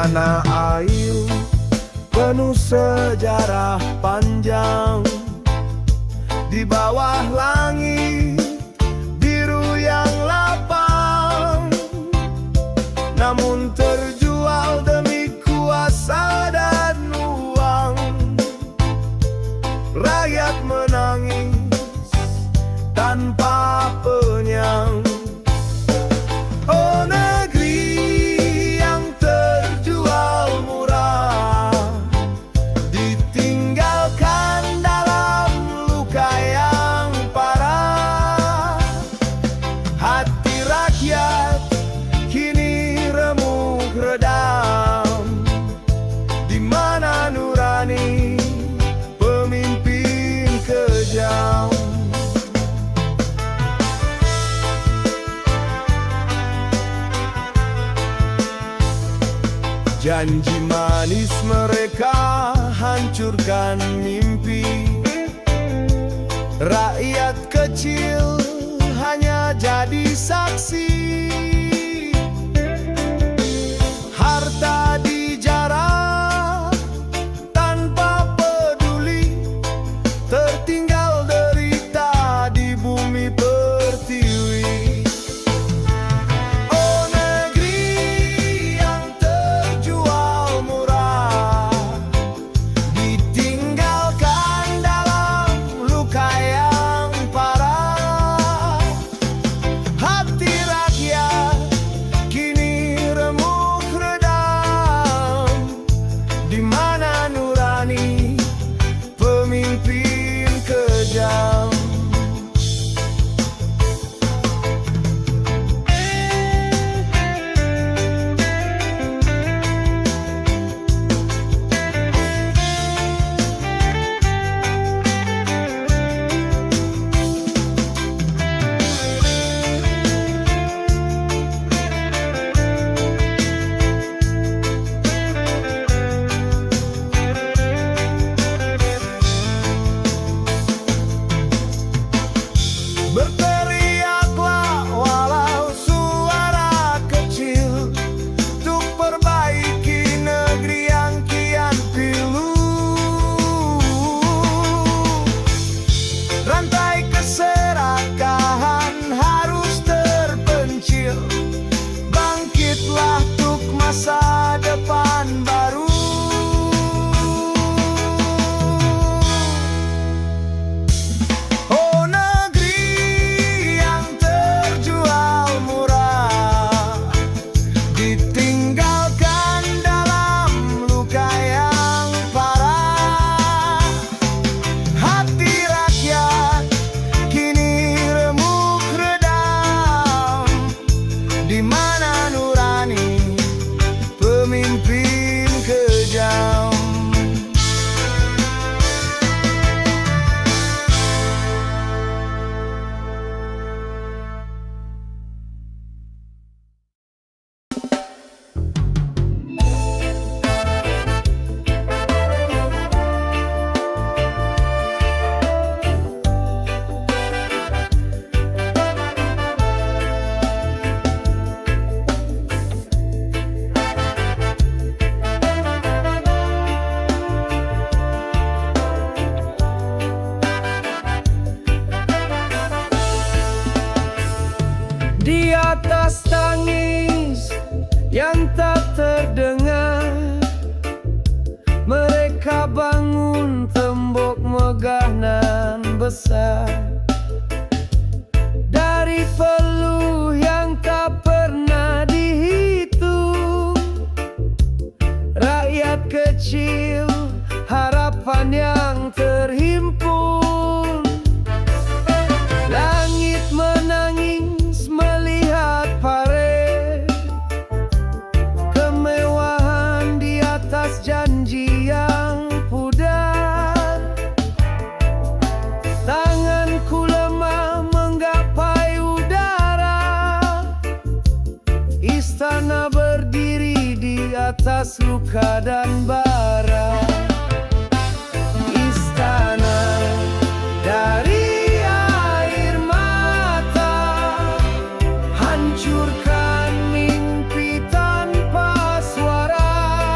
Tanah air penuh sejarah panjang, di bawah langit biru yang lapang, namun terjual demi kuasa dan uang. Rakyat menangis tanpa penyang. Oh negeri yang terjual murah, ditinggalkan dalam luka yang parah. Hati rakyat kini remuk redam, di mana nurani pemimpin kejam. Janji manis mereka hancurkan mimpi. Rakyat kecil hanya jadi saksi. Harta dijarah tanpa peduli, tertinggal derita di bumi pertiwi. Oh negeri yang terjual murah, ditinggalkan dalam luka yang parah. Hati rakyat kini remuk redam, di mana nurani pemimpin kejam. Berteriaklah walau suara kecil, untuk perbaiki negeri yang kian pilu. Rantai keserakahan harus terpencil, bangkitlah untuk masa depan baru. Oh negeri yang terjual murah, ditinggalkan dalam luka yang parah. Hati rakyat kini remuk redam, di mana nurani pemimpin kejam. Di atas tangis yang tak terdengar, mereka bangun tembok megah nan besar. Dari peluh yang tak pernah dihitung, rakyat kecil harapan yang terhimpun. Langit menangis melihat pared kemewahan di atas janji yang pudar. Tanganku lemah menggapai udara, istana berdiri di atas luka dan bara. Istana dari air mata, hancurkan mimpi tanpa suara.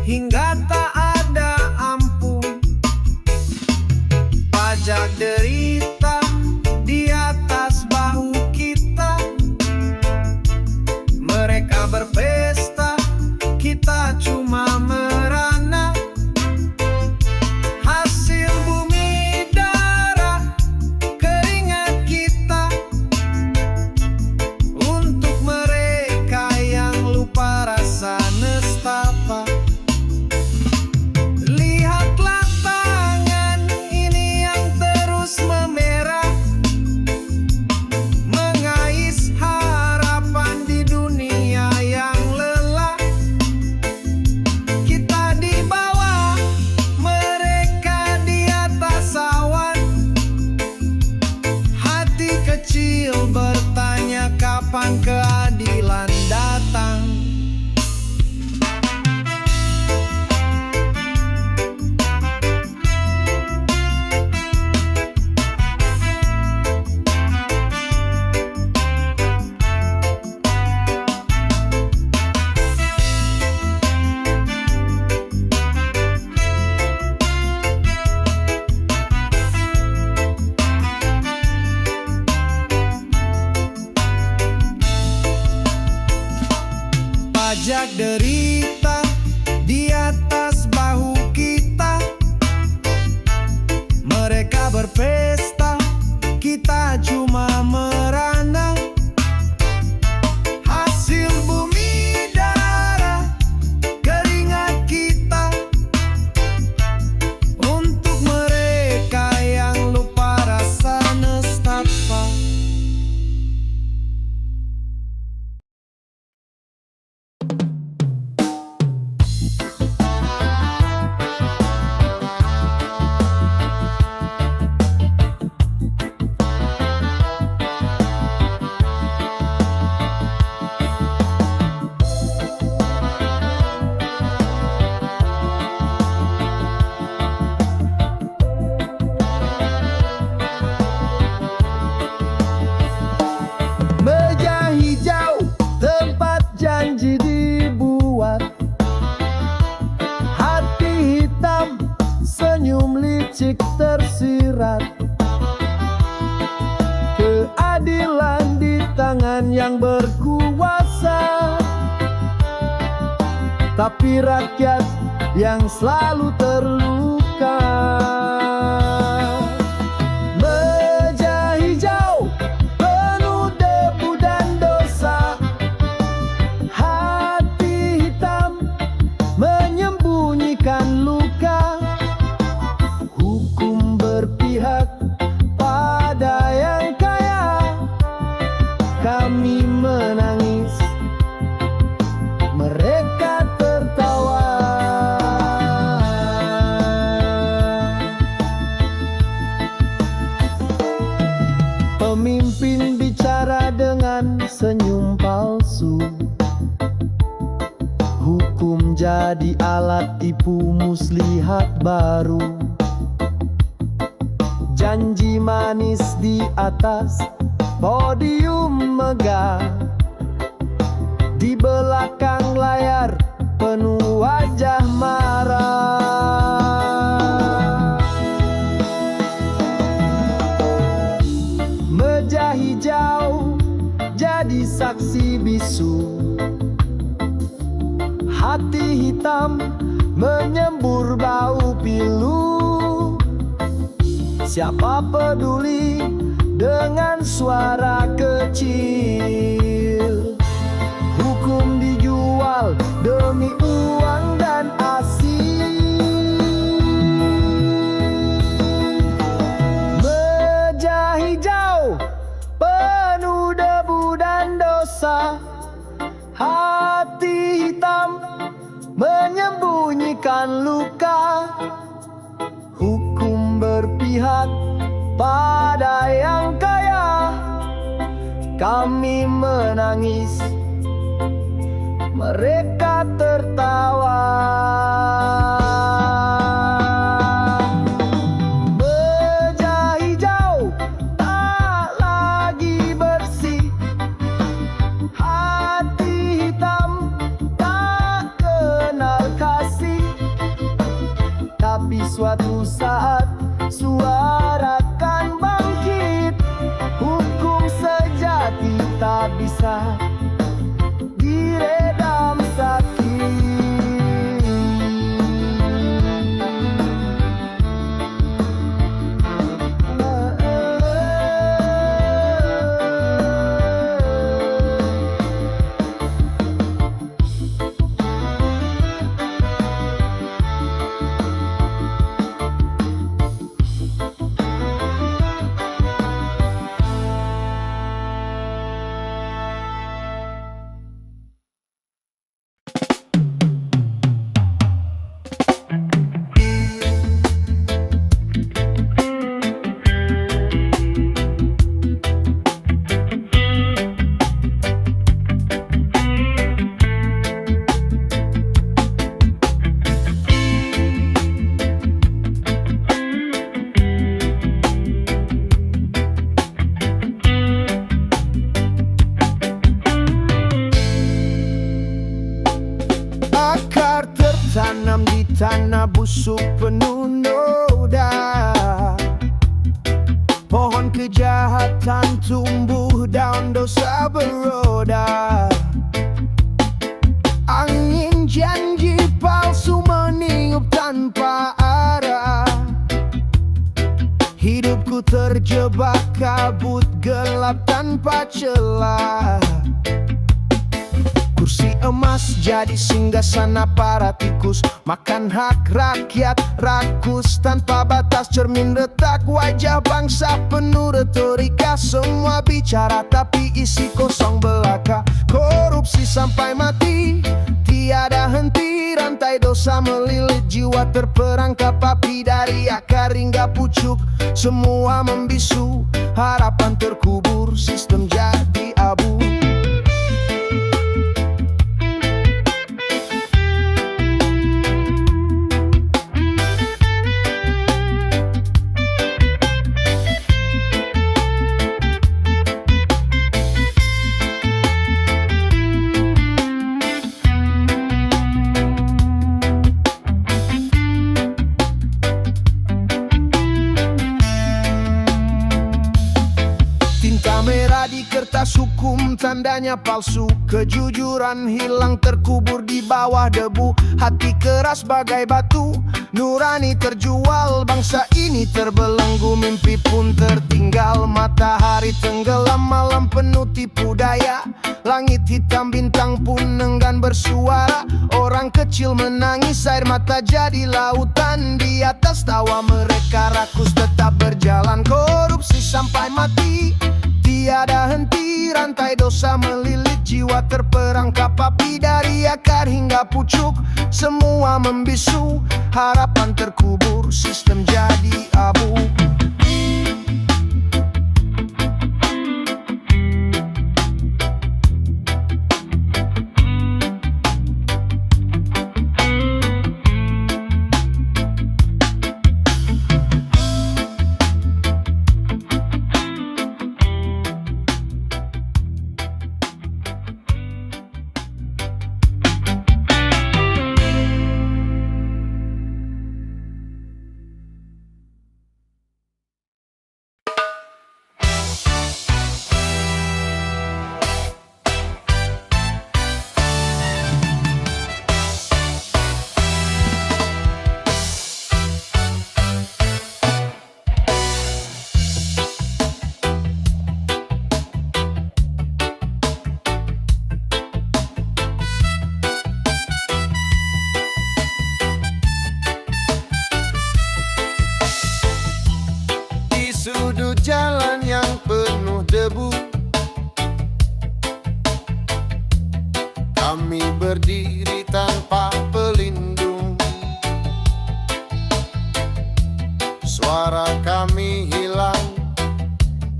hingga tak ada ampun. Pajak derita di atas bahu kita. Mereka berpesta, kita cuma merana. Hasil bumi darah keringat kita. Untuk mereka yang lupa rasa nestapa, lihatlah tangan ini yang terus memerah, mengais harapan di dunia yang lelah. Kita di bawah, mereka di atas awan. Hati kecil bertanya kapan keadilan datang. Pajak derita di atas bahu kita. Mereka berpesta, kita cuma merana. Hasil bumi darah keringat kita. Untuk mereka yang lupa rasa nestapa. Meja hijau tempat janji dibuat. Hati hitam senyum licik tersirat. Keadilan di tangan yang berkuasa, tapi rakyat yang selalu terluka. Meja hijau penuh debu dan dosa. Hati hitam menyembunyikan luka. Hukum berpihak pada yang kaya. Kami menangis, mereka tertawa. Pemimpin bicara dengan senyum palsu. Hukum jadi alat tipu muslihat baru. Janji manis di atas podium megah. Di belakang layar penuh wajah marah. Meja hijau jadi saksi bisu. Hati hitam menyembur bau pilu. Siapa peduli dengan suara kecil? Hukum dijual demi uang dan asing. Meja hijau penuh debu dan dosa. Hati hitam menyembunyikan luka. Hukum berpihak pada yang kaya. Kami menangis, mereka tertawa. Meja hijau tak lagi bersih. Hati hitam tak kenal kasih. tanah busuk penuh noda. Pohon kejahatan tumbuh, daun dosa beroda. Angin janji palsu meniup tanpa arah. Hidupku terjebak kabut gelap tanpa celah. Kursi emas jadi singgasana para tikus, makan hak rakyat rakus tanpa batas. Cermin retak wajah bangsa penuh retorika, semua bicara tapi isi kosong belaka. Korupsi sampai mati, tiada henti, rantai dosa melilit jiwa terperangkap api. Dari akar hingga pucuk semua membisu, harapan terkubur, sistem jadi abu. Merah di kertas hukum tandanya palsu. Kejujuran hilang terkubur di bawah debu. Hati keras bagai batu, nurani terjual. Bangsa ini terbelenggu, mimpi pun tertinggal. Matahari tenggelam, malam penuh tipu daya. Langit hitam, bintang pun enggan bersuara. Orang kecil menangis, air mata jadi lautan. Di atas tawa mereka rakus tetap berjalan. Korupsi sampai mati, tiada henti, rantai dosa melilit jiwa terperangkap api. Dari akar hingga pucuk semua membisu, harapan terkubur, sistem jadi abu. Sudut jalan yang penuh debu, kami berdiri tanpa pelindung. Suara kami hilang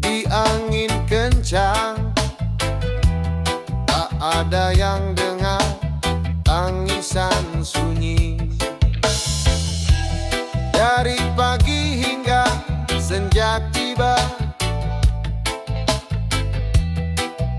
di angin kencang. Tak ada yang dengar tangisan sunyi. Dari pagi hingga senja tiba,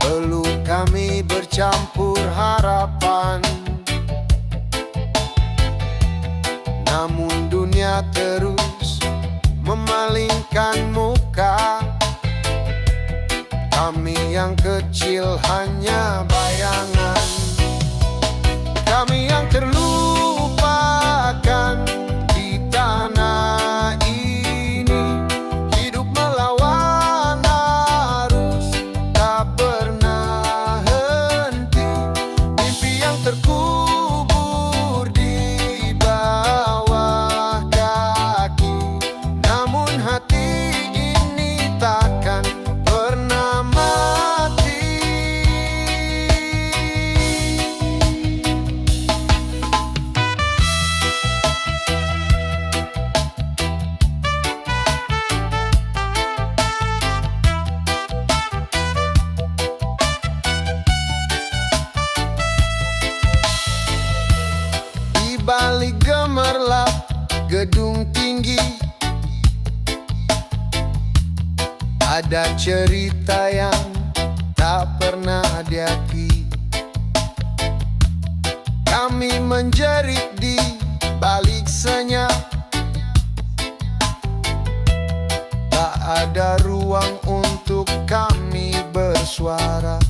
peluk kami bercampur harapan. Namun dunia terus memalingkan muka. Kami yang kecil hanya bayangan. Kami yang terlupakan di tanah ini. Hidup melawan arus, tak pernah henti. Mimpi yang terkubur di bawah kaki. Namun hati ini takkan pernah mati. Di balik gemerlap gedung tinggi, ada cerita yang tak pernah diakui. Kami menjerit di balik senyap. Tak ada ruang untuk kami bersuara.